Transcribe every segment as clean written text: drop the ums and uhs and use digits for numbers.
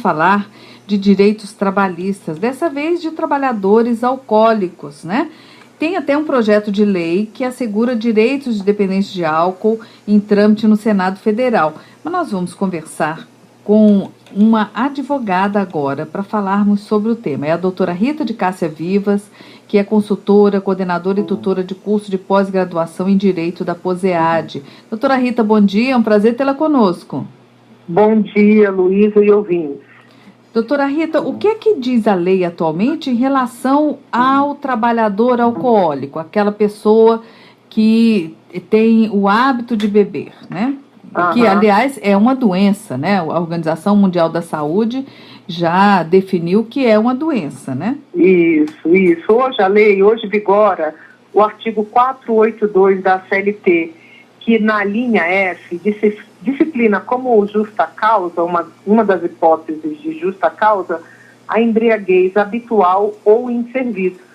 falar de direitos trabalhistas, dessa vez de trabalhadores alcoólicos, né? Tem até um projeto de lei que assegura direitos de dependentes de álcool em trâmite no Senado Federal. Mas nós vamos conversar com uma advogada agora para falarmos sobre o tema. É a doutora Rita de Cássia Vivas, que é consultora, coordenadora e tutora de curso de pós-graduação em Direito da POSEAD. Doutora Rita, bom dia, é um prazer tê-la conosco. Bom dia, Luísa e ouvintes. Doutora Rita, o que é que diz a lei atualmente em relação ao trabalhador alcoólico, aquela pessoa que tem o hábito de beber, né? Que, aliás, é uma doença, né? A Organização Mundial da Saúde já definiu que é uma doença, né? Isso. Hoje vigora o artigo 482 da CLT, que na linha F disciplina como justa causa, uma das hipóteses de justa causa, a embriaguez habitual ou em serviço.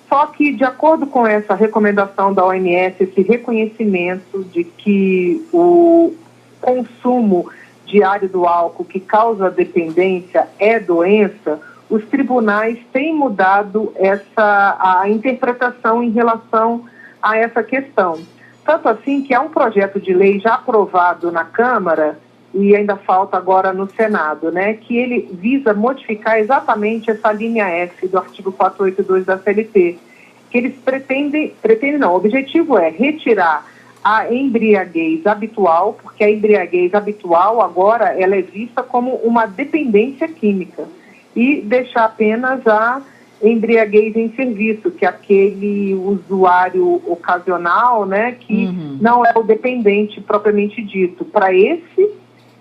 Só que, de acordo com essa recomendação da OMS, esse reconhecimento de que o consumo diário do álcool que causa dependência é doença, os tribunais têm mudado a interpretação em relação a essa questão. Tanto assim que há um projeto de lei já aprovado na Câmara e ainda falta agora no Senado, né, que ele visa modificar exatamente essa linha F do artigo 482 da CLT, que eles o objetivo é retirar a embriaguez habitual, porque a embriaguez habitual agora ela é vista como uma dependência química, e deixar apenas a embriaguez em serviço, que é aquele usuário ocasional, né, que não é o dependente propriamente dito. Para esse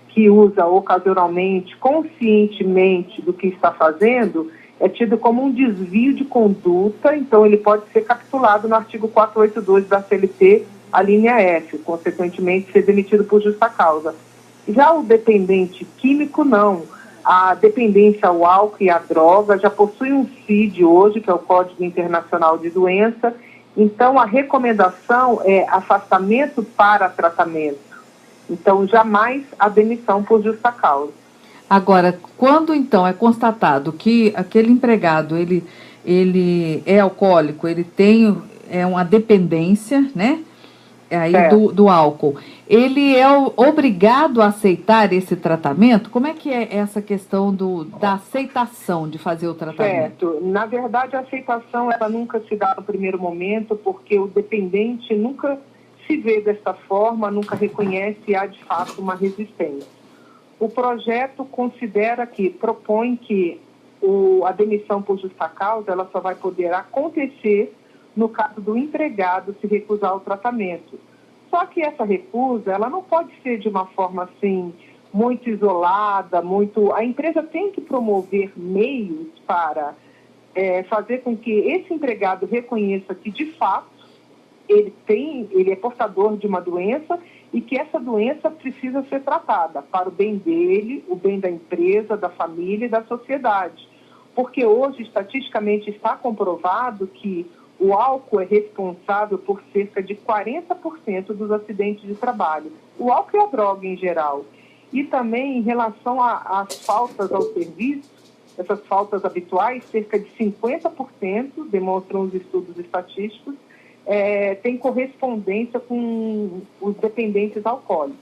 que usa ocasionalmente, conscientemente do que está fazendo, é tido como um desvio de conduta, então ele pode ser capitulado no artigo 482 da CLT, a linha F, consequentemente ser demitido por justa causa. Já o dependente químico, não. A dependência ao álcool e à droga já possui um CID hoje, que é o Código Internacional de Doença, então a recomendação é afastamento para tratamento. Então, jamais a demissão por justa causa. Agora, quando então é constatado que aquele empregado ele é alcoólico, ele tem uma dependência, né? Aí do álcool, ele é obrigado a aceitar esse tratamento? Como é que é essa questão da aceitação de fazer o tratamento? Certo. Na verdade, a aceitação ela nunca se dá no primeiro momento, porque o dependente nunca se vê dessa forma, nunca reconhece e há de fato uma resistência. O projeto propõe que a demissão por justa causa ela só vai poder acontecer no caso do empregado se recusar ao tratamento. Só que essa recusa, ela não pode ser de uma forma assim, muito isolada, A empresa tem que promover meios para fazer com que esse empregado reconheça que, de fato, ele é portador de uma doença e que essa doença precisa ser tratada para o bem dele, o bem da empresa, da família e da sociedade. Porque hoje, estatisticamente, está comprovado que o álcool é responsável por cerca de 40% dos acidentes de trabalho. O álcool e a droga em geral. E também em relação às faltas ao serviço, essas faltas habituais, cerca de 50%, demonstram os estudos estatísticos, tem correspondência com os dependentes alcoólicos.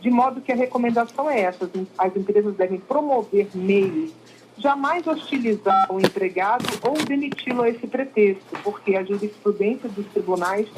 De modo que a recomendação é essa, as empresas devem promover meios, jamais hostilizar o empregado ou demiti-lo a esse pretexto, porque a jurisprudência dos tribunais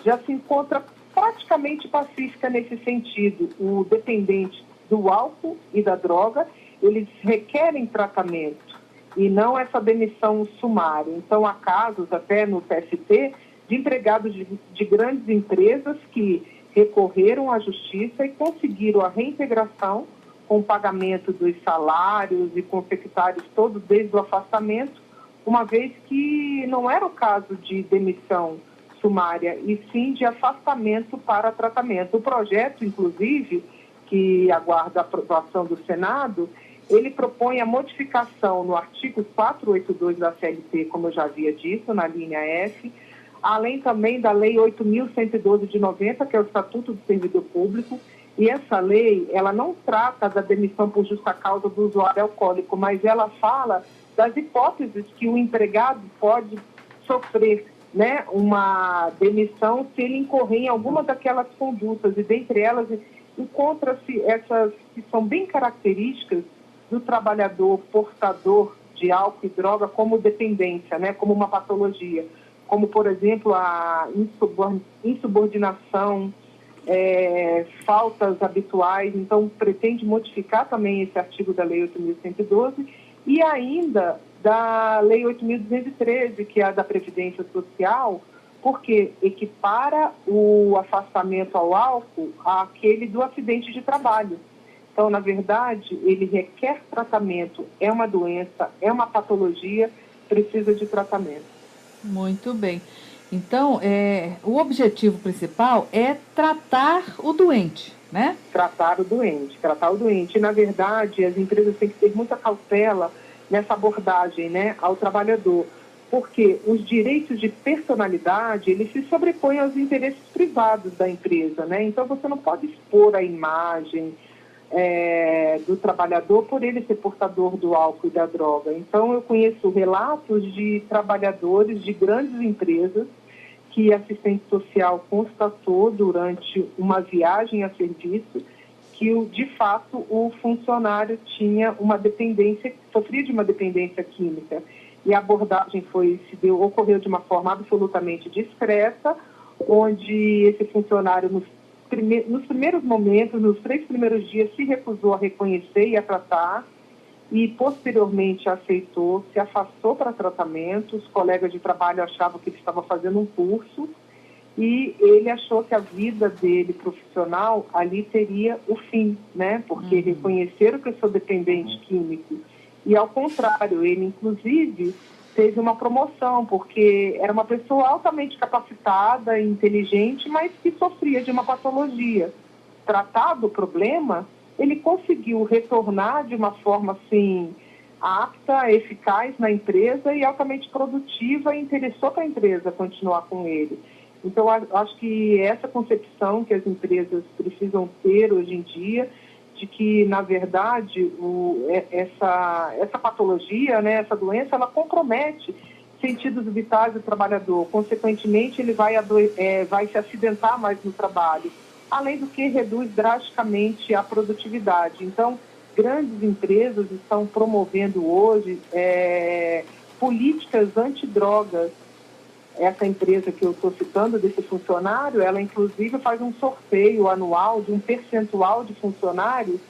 já se encontra praticamente pacífica nesse sentido. O dependente do álcool e da droga, eles requerem tratamento e não essa demissão sumária. Então, há casos, até no TST, de empregados de grandes empresas que recorreram à justiça e conseguiram a reintegração com o pagamento dos salários e com secretários todos desde o afastamento, uma vez que não era o caso de demissão sumária, e sim de afastamento para tratamento. O projeto, inclusive, que aguarda a aprovação do Senado, ele propõe a modificação no artigo 482 da CLT, como eu já havia dito, na linha F, além também da Lei 8.112 de 90, que é o Estatuto do Servidor Público, E essa lei, ela não trata da demissão por justa causa do usuário alcoólico, mas ela fala das hipóteses que o empregado pode sofrer, né, uma demissão se ele incorrer em alguma daquelas condutas, e dentre elas encontra-se essas que são bem características do trabalhador portador de álcool e droga como dependência, né, como uma patologia, como, por exemplo, a insubordinação, faltas habituais. Então, pretende modificar também esse artigo da Lei 8.112 e ainda da Lei 8.213, que é a da Previdência Social, porque equipara o afastamento ao álcool àquele do acidente de trabalho. Então, na verdade, ele requer tratamento, é uma doença, é uma patologia, precisa de tratamento. Muito bem. Então, o objetivo principal é tratar o doente, né? Tratar o doente. E, na verdade, as empresas têm que ter muita cautela nessa abordagem, né, ao trabalhador, porque os direitos de personalidade, eles se sobrepõem aos interesses privados da empresa, né? Então, você não pode expor a imagem do trabalhador por ele ser portador do álcool e da droga. Então, eu conheço relatos de trabalhadores de grandes empresas que a assistente social constatou durante uma viagem a serviço que, de fato, o funcionário tinha uma dependência, sofria de uma dependência química. E a abordagem ocorreu de uma forma absolutamente discreta, onde esse funcionário, nos primeiros momentos, nos 3 primeiros dias, se recusou a reconhecer e a tratar, e posteriormente aceitou, se afastou para tratamento. Os colegas de trabalho achavam que ele estava fazendo um curso, e ele achou que a vida dele profissional ali teria o fim, né? Porque reconheceram que eu sou dependente químico. E, ao contrário, ele, inclusive, teve uma promoção, porque era uma pessoa altamente capacitada, inteligente, mas que sofria de uma patologia. Tratado o problema, ele conseguiu retornar de uma forma, assim, apta, eficaz na empresa e altamente produtiva, e interessou para a empresa continuar com ele. Então, acho que essa concepção que as empresas precisam ter hoje em dia, de que, na verdade, essa patologia, né, essa doença, ela compromete sentidos vitais do trabalhador. Consequentemente, ele vai se acidentar mais no trabalho, além do que reduz drasticamente a produtividade. Então, grandes empresas estão promovendo hoje políticas antidrogas. Essa empresa que eu estou citando, desse funcionário, ela inclusive faz um sorteio anual de um percentual de funcionários